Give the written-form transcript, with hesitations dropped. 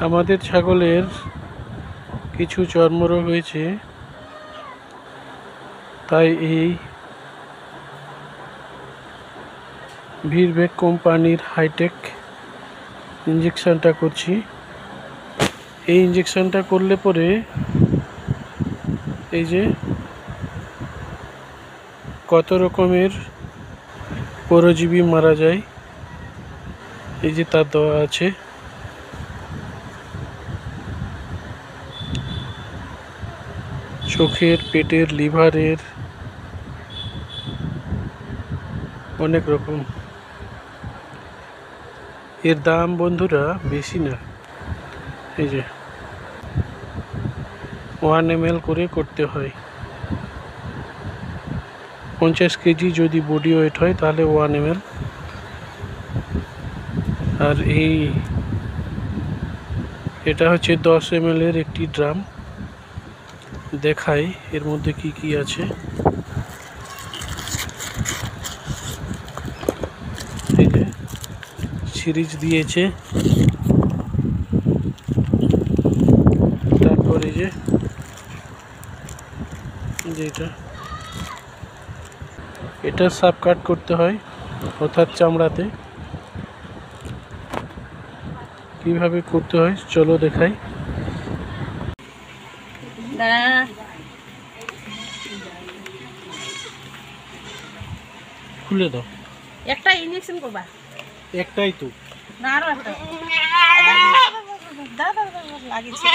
আমাদের ছাগলের কিছু চর্মরোগ হয়েছে, তাই এই ভিরবেক কোম্পানির হাইটেক ইঞ্জেকশনটা করছি। এই ইঞ্জেকশনটা করলে পরে এই যে কত রকমের পরজীবী মারা যায়, এই যে তার দেওয়া আছে। চোখের, পেটের, লিভারের, অনেক রকম। এর দাম বন্ধুরা বেশি না, এই যে 1 ml করে করতে হয়। 50 কেজি যদি বডি ওয়েট হয় তাহলে 1 ml। আর এটা হচ্ছে 10 ml এর একটি ড্রাম। দেখাই এর মধ্যে কি কি আছে। এই যে সিরিজ দিয়েছে, তারপরে যে এটা সাব কাট করতে হয়, অর্থাৎ চামড়াতে। কিভাবে করতে হয় চলো দেখাই। খুলে দাও। একটা ইনজেকশন করবা? একটাই তো না, আরো একটা। দাদা লাগিয়েছে।